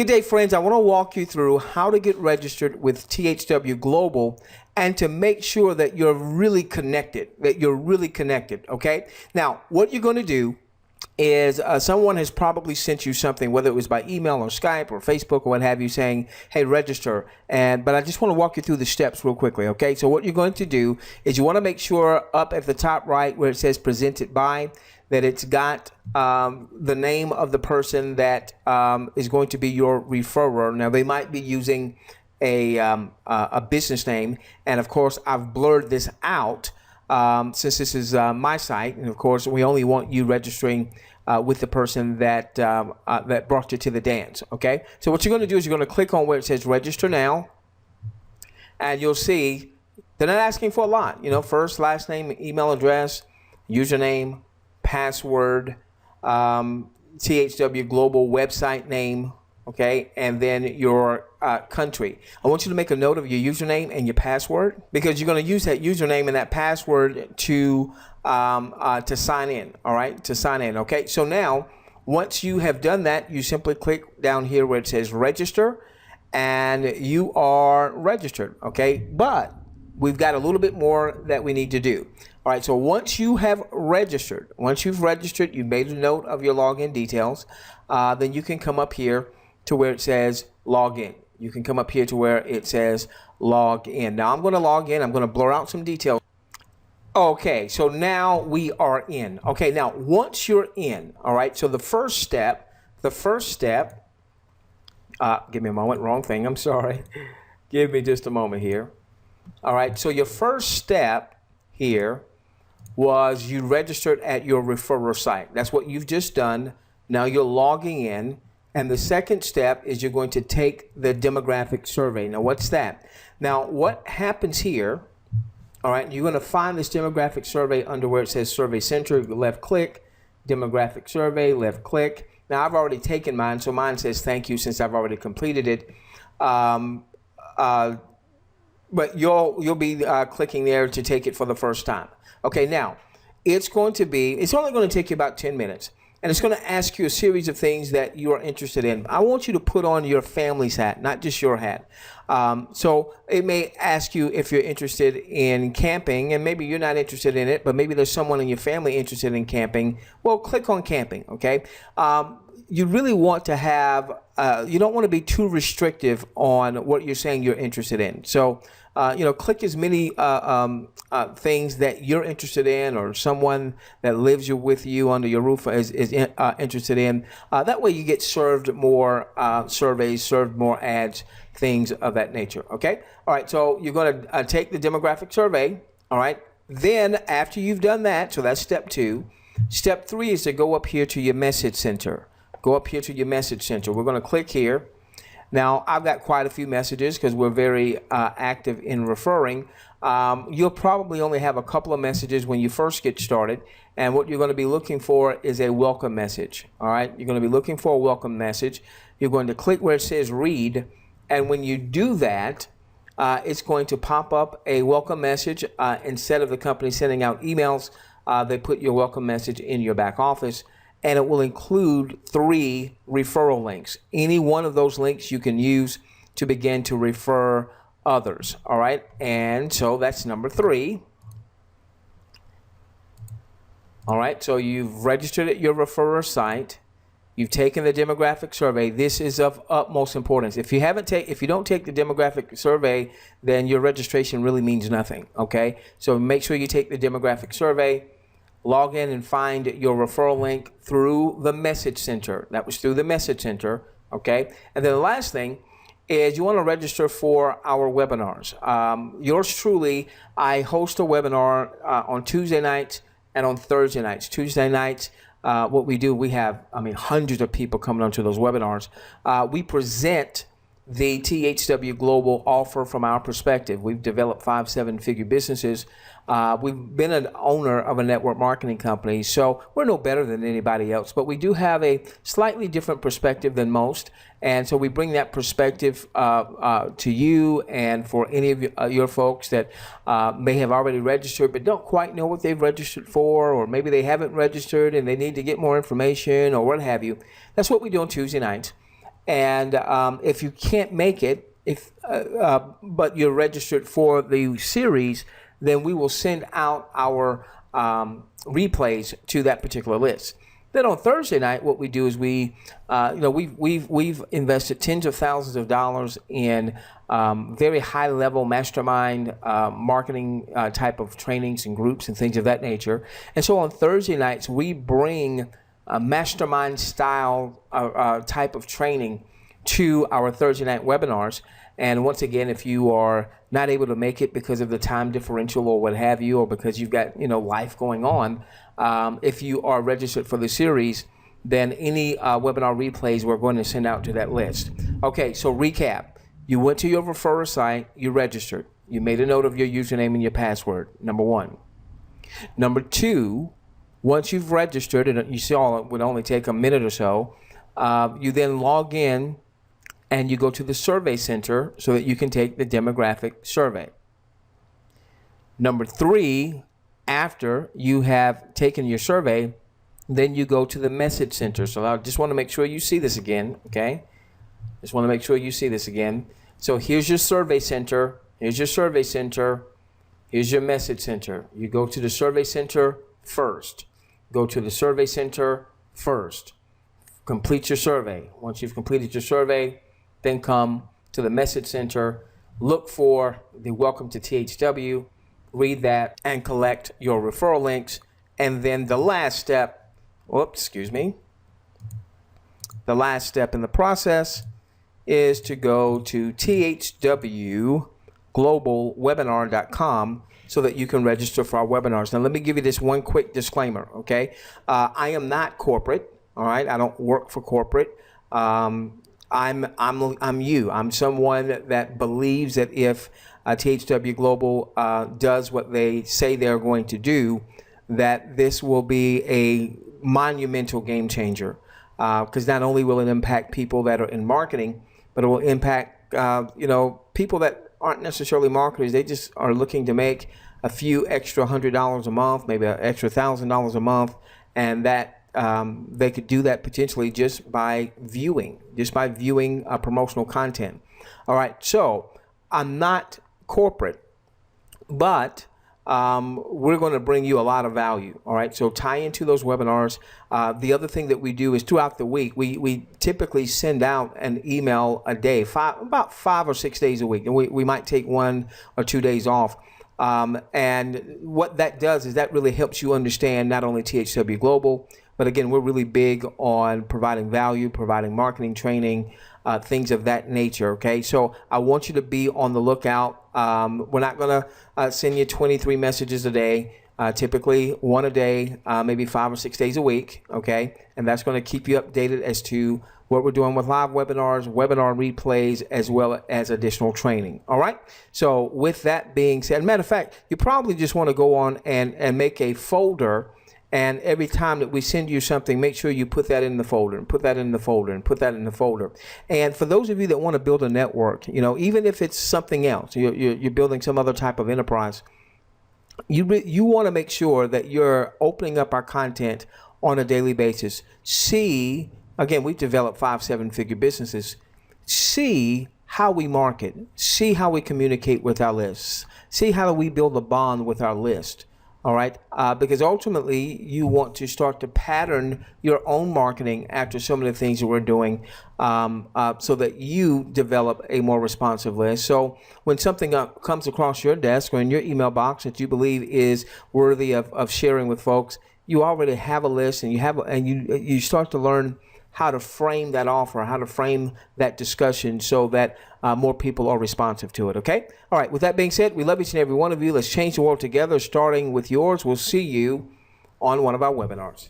Good day, friends. I want to walk you through how to get registered with THW Global and to make sure that you're really connected, okay? Now, what you're going to do is someone has probably sent you something, whether it was by email or Skype or Facebook or what have you, saying, hey, register. But I just want to walk you through the steps real quickly, okay? So what you're going to do is you want to make sure up at the top right where it says presented by, that it's got the name of the person that is going to be your referrer. Now, they might be using a business name, and of course, I've blurred this out since this is my site, and of course, we only want you registering with the person that that brought you to the dance. Okay, so what you're going to do is you're going to click on where it says register now, and you'll see they're not asking for a lot. You know, first, last name, email address, username, password, THW Global website name, okay, and then your country. I want you to make a note of your username and your password, because you're going to use that username and that password to sign in. All right, to sign in. Okay, so now once you have done that, you simply click down here where it says register, and you are registered. Okay, but we've got a little bit more that we need to do. All right, so once you have registered, you've made a note of your login details, then you can come up here to where it says log in. You can come up here to where it says log in. Now I'm going to log in. I'm going to blur out some details. Okay, so now we are in. Okay, now once you're in, all right, so the first step, give me a moment, wrong thing, I'm sorry. Give me just a moment here. All right, so your first step here was you registered at your referrer site. That's what you've just done. Now you're logging in, and the second step is you're going to take the demographic survey. Now what's that? Now what happens here, all right, you're going to find this demographic survey under where it says Survey Center, left click, demographic survey, left click. Now I've already taken mine, so mine says thank you since I've already completed it. But you'll be clicking there to take it for the first time. Okay, now it's only going to take you about 10 minutes, and it's going to ask you a series of things that you are interested in. I want you to put on your family's hat, not just your hat. So it may ask you if you're interested in camping, and maybe you're not interested in it, but maybe there's someone in your family interested in camping. Well, click on camping, okay? You really want to have, you don't want to be too restrictive on what you're saying you're interested in. So, you know, click as many things that you're interested in, or someone that lives with you under your roof is interested in. That way you get served more surveys, served more ads, things of that nature, okay? All right, so you're going to take the demographic survey, all right? Then after you've done that, so that's step 2. Step 3 is to go up here to your message center. Go up here to your message center. We're going to click here. Now, I've got quite a few messages because we're very active in referring. You'll probably only have a couple of messages when you first get started. And what you're going to be looking for is a welcome message. All right? You're going to be looking for a welcome message. You're going to click where it says read. And when you do that, it's going to pop up a welcome message. Instead of the company sending out emails, they put your welcome message in your back office. And it will include 3 referral links. Any one of those links you can use to begin to refer others, all right? And so that's number 3. All right, so you've registered at your referrer site. You've taken the demographic survey. This is of utmost importance. If you don't take the demographic survey, then your registration really means nothing, okay? So make sure you take the demographic survey. Log in and find your referral link through the message center. That was through the message center, okay? And then the last thing is you want to register for our webinars. Yours truly, I host a webinar on Tuesday nights and on Thursday nights. Tuesday nights, what we do, we have, hundreds of people coming onto those webinars. We present the THW Global offer from our perspective. We've developed 5, 7-figure businesses. We've been an owner of a network marketing company, so we're no better than anybody else, but we do have a slightly different perspective than most, and so we bring that perspective to you and for any of your folks that may have already registered but don't quite know what they've registered for, or maybe they haven't registered and they need to get more information or what have you. That's what we do on Tuesday nights. And if you can't make it, but you're registered for the series, then we will send out our replays to that particular list. Then on Thursday night, what we do is we've invested tens of thousands of dollars in very high level mastermind marketing type of trainings and groups and things of that nature. And so on Thursday nights, we bring a mastermind style type of training to our Thursday night webinars. And once again, if you are not able to make it because of the time differential or what have you, or because you've got life going on, if you are registered for the series, then any webinar replays we're going to send out to that list. Okay, so recap. You went to your referrer site, you registered. You made a note of your username and your password, number one. Number two, once you've registered, and you saw it would only take a minute or so, you then log in and you go to the survey center so that you can take the demographic survey. Number three, after you have taken your survey, then you go to the message center. So I just want to make sure you see this again, okay? Just want to make sure you see this again. So here's your survey center, here's your survey center, here's your message center. You go to the survey center first. Go to the survey center first. Complete your survey. Once you've completed your survey, then come to the message center, look for the Welcome to THW, read that, and collect your referral links. And then the last step, the last step in the process is to go to THWglobalwebinar.com so that you can register for our webinars. Now, let me give you this one quick disclaimer, okay? I am not corporate, all right? I don't work for corporate. I'm you. I'm someone that believes that if THW Global does what they say they're going to do, that this will be a monumental game changer. Because not only will it impact people that are in marketing, but it will impact people that aren't necessarily marketers. They just are looking to make a few extra $100 a month, maybe an extra $1,000 a month, and that they could do that potentially just by viewing promotional content. All right, so I'm not corporate, but we're going to bring you a lot of value. All right, so tie into those webinars. The other thing that we do is throughout the week, we typically send out an email a day, about 5 or 6 days a week, and we might take 1 or 2 days off. And what that does is that really helps you understand not only THW Global, but again, we're really big on providing value, providing marketing training, things of that nature, okay? So I want you to be on the lookout. We're not going to send you 23 messages a day, typically 1 a day, maybe 5 or 6 days a week, okay? And that's going to keep you updated as to what we're doing with live webinars, webinar replays, as well as additional training, all right? So with that being said, matter of fact, you probably just want to go on and make a folder. And every time that we send you something, make sure you put that in the folder and put that in the folder and put that in the folder. And for those of you that want to build a network, even if it's something else, you're building some other type of enterprise, you want to make sure that you're opening up our content on a daily basis. See, again, we've developed 5-7-figure businesses. See how we market. See how we communicate with our lists. See how we build a bond with our list. All right, because ultimately you want to start to pattern your own marketing after some of the things that we're doing, so that you develop a more responsive list. So when something comes across your desk or in your email box that you believe is worthy of sharing with folks, you already have a list, and you start to learn how to frame that offer, how to frame that discussion so that more people are responsive to it, okay? All right, with that being said, we love each and every one of you. Let's change the world together, starting with yours. We'll see you on one of our webinars.